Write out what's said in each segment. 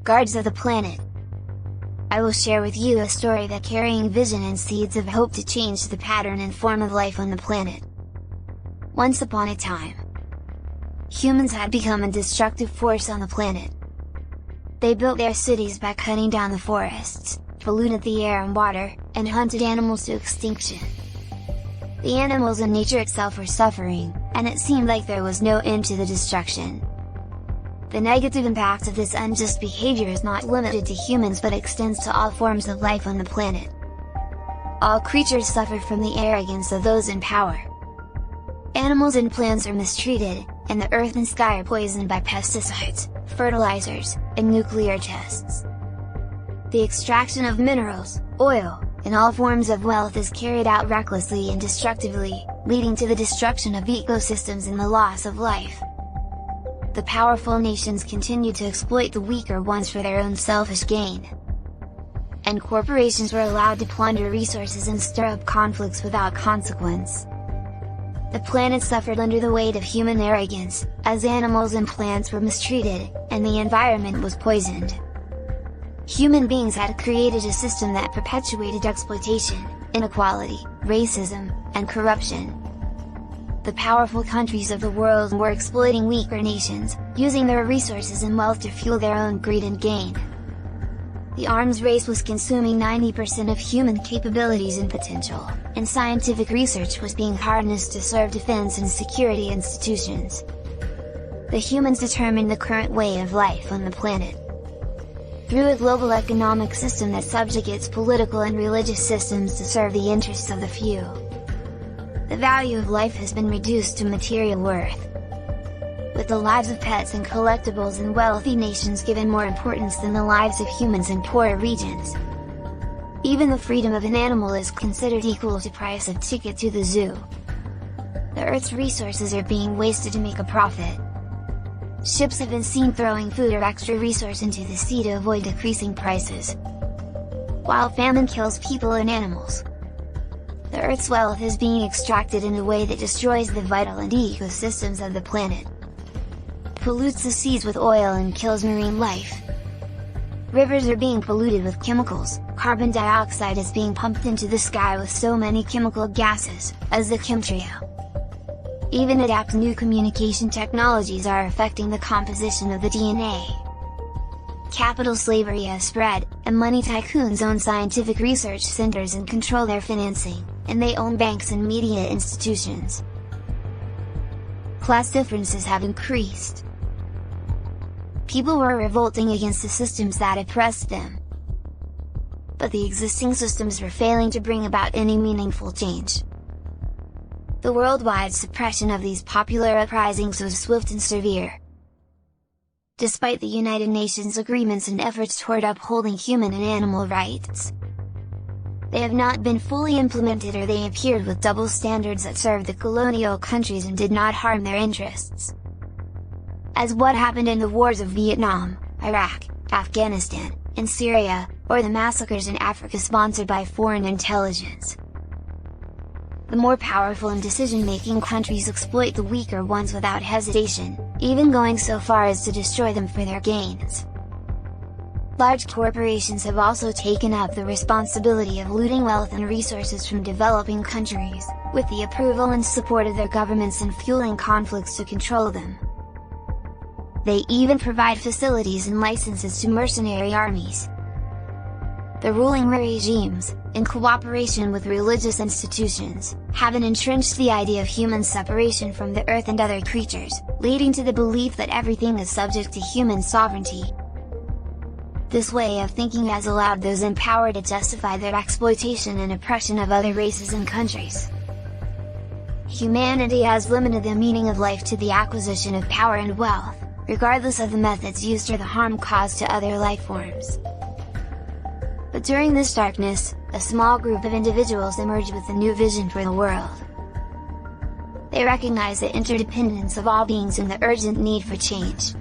Guards of the planet. I will share with you a story that carrying vision and seeds of hope to change the pattern and form of life on the planet. Once upon a time, humans had become a destructive force on the planet. They built their cities by cutting down the forests, polluted the air and water, and hunted animals to extinction. The animals and nature itself were suffering, and it seemed like there was no end to the destruction. The negative impact of this unjust behavior is not limited to humans but extends to all forms of life on the planet. All creatures suffer from the arrogance of those in power. Animals and plants are mistreated, and the earth and sky are poisoned by pesticides, fertilizers, and nuclear tests. The extraction of minerals, oil, and all forms of wealth is carried out recklessly and destructively, leading to the destruction of ecosystems and the loss of life. The powerful nations continue to exploit the weaker ones for their own selfish gain. And corporations were allowed to plunder resources and stir up conflicts without consequence. The planet suffered under the weight of human arrogance, as animals and plants were mistreated, and the environment was poisoned. Human beings had created a system that perpetuated exploitation, inequality, racism, and corruption. The powerful countries of the world were exploiting weaker nations, using their resources and wealth to fuel their own greed and gain. The arms race was consuming 90% of human capabilities and potential, and scientific research was being harnessed to serve defense and security institutions. The humans determined the current way of life on the planet. Through a global economic system that subjugates political and religious systems to serve the interests of the few. The value of life has been reduced to material worth. With the lives of pets and collectibles in wealthy nations given more importance than the lives of humans in poorer regions. Even the freedom of an animal is considered equal to price of ticket to the zoo. The Earth's resources are being wasted to make a profit. Ships have been seen throwing food or extra resource into the sea to avoid decreasing prices. While famine kills people and animals, the Earth's wealth is being extracted in a way that destroys the vital and ecosystems of the planet. Pollutes the seas with oil and kills marine life. Rivers are being polluted with chemicals, carbon dioxide is being pumped into the sky with so many chemical gases, as the chemtrail. Even adapted new communication technologies are affecting the composition of the DNA. Capital slavery has spread, and money tycoons own scientific research centers and control their financing, and they own banks and media institutions. Class differences have increased. People were revolting against the systems that oppressed them. But the existing systems were failing to bring about any meaningful change. The worldwide suppression of these popular uprisings was swift and severe. Despite the United Nations agreements and efforts toward upholding human and animal rights, they have not been fully implemented, or they appeared with double standards that served the colonial countries and did not harm their interests. As what happened in the wars of Vietnam, Iraq, Afghanistan, and Syria, or the massacres in Africa sponsored by foreign intelligence. The more powerful and decision-making countries exploit the weaker ones without hesitation, even going so far as to destroy them for their gains. Large corporations have also taken up the responsibility of looting wealth and resources from developing countries, with the approval and support of their governments, and fueling conflicts to control them. They even provide facilities and licenses to mercenary armies. The ruling regimes, in cooperation with religious institutions, have entrenched the idea of human separation from the earth and other creatures, leading to the belief that everything is subject to human sovereignty. This way of thinking has allowed those in power to justify their exploitation and oppression of other races and countries. Humanity has limited the meaning of life to the acquisition of power and wealth, regardless of the methods used or the harm caused to other life forms. But during this darkness, a small group of individuals emerged with a new vision for the world. They recognize the interdependence of all beings and the urgent need for change.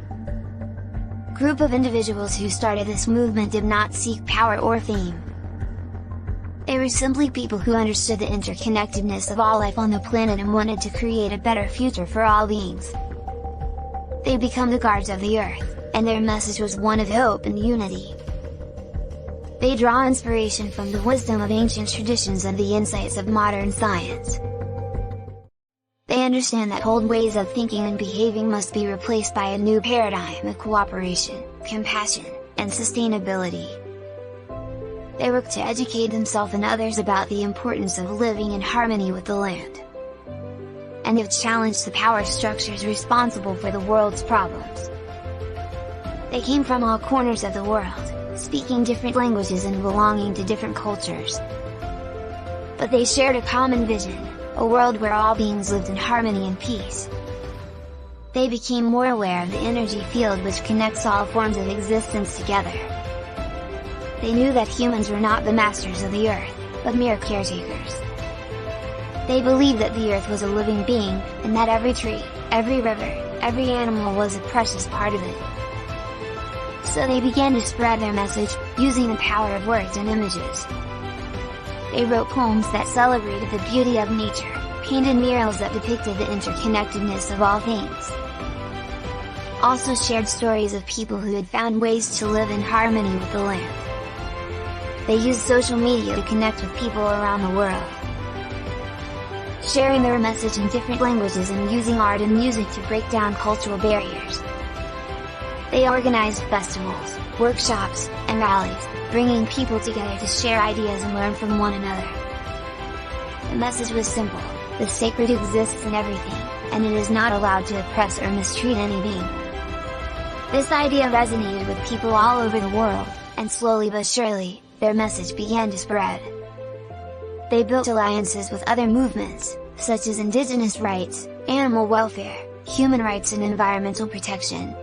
Group of individuals who started this movement did not seek power or fame. They were simply people who understood the interconnectedness of all life on the planet and wanted to create a better future for all beings. They become the guards of the earth, and their message was one of hope and unity. They draw inspiration from the wisdom of ancient traditions and the insights of modern science. They understand that old ways of thinking and behaving must be replaced by a new paradigm of cooperation, compassion, and sustainability. They work to educate themselves and others about the importance of living in harmony with the land. And have challenged the power structures responsible for the world's problems. They came from all corners of the world, speaking different languages and belonging to different cultures. But they shared a common vision, a world where all beings lived in harmony and peace. They became more aware of the energy field which connects all forms of existence together. They knew that humans were not the masters of the earth, but mere caretakers. They believed that the earth was a living being, and that every tree, every river, every animal was a precious part of it. So they began to spread their message, using the power of words and images. They wrote poems that celebrated the beauty of nature, painted murals that depicted the interconnectedness of all things. Also shared stories of people who had found ways to live in harmony with the land. They used social media to connect with people around the world, sharing their message in different languages and using art and music to break down cultural barriers. They organized festivals, workshops, and rallies, bringing people together to share ideas and learn from one another. The message was simple: the sacred exists in everything, and it is not allowed to oppress or mistreat any being. This idea resonated with people all over the world, and slowly but surely, their message began to spread. They built alliances with other movements, such as indigenous rights, animal welfare, human rights and environmental protection.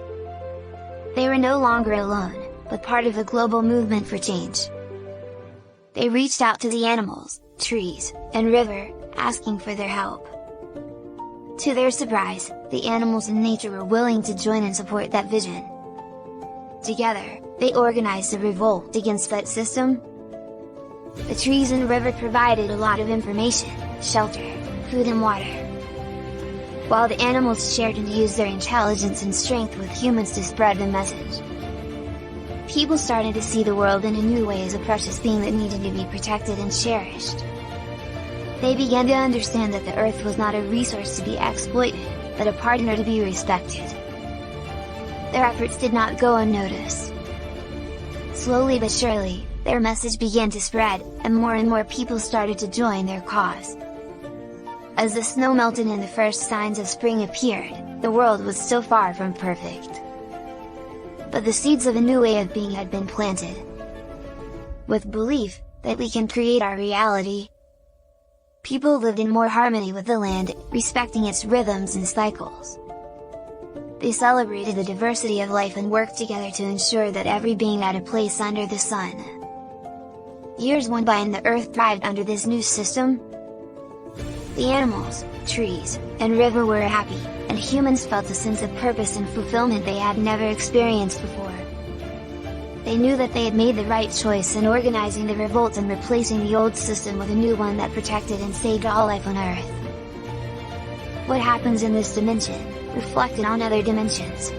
They were no longer alone, but part of a global movement for change. They reached out to the animals, trees, and river, asking for their help. To their surprise, the animals and nature were willing to join and support that vision. Together, they organized a revolt against that system. The trees and river provided a lot of information, shelter, food and water, while the animals shared and used their intelligence and strength with humans to spread the message. People started to see the world in a new way as a precious thing that needed to be protected and cherished. They began to understand that the earth was not a resource to be exploited, but a partner to be respected. Their efforts did not go unnoticed. Slowly but surely, their message began to spread, and more people started to join their cause. As the snow melted and the first signs of spring appeared, the world was still far from perfect. But the seeds of a new way of being had been planted. With belief that we can create our reality, people lived in more harmony with the land, respecting its rhythms and cycles. They celebrated the diversity of life and worked together to ensure that every being had a place under the sun. Years went by and the earth thrived under this new system. The animals, trees, and river were happy, and humans felt a sense of purpose and fulfillment they had never experienced before. They knew that they had made the right choice in organizing the revolt and replacing the old system with a new one that protected and saved all life on Earth. What happens in this dimension, reflected on other dimensions.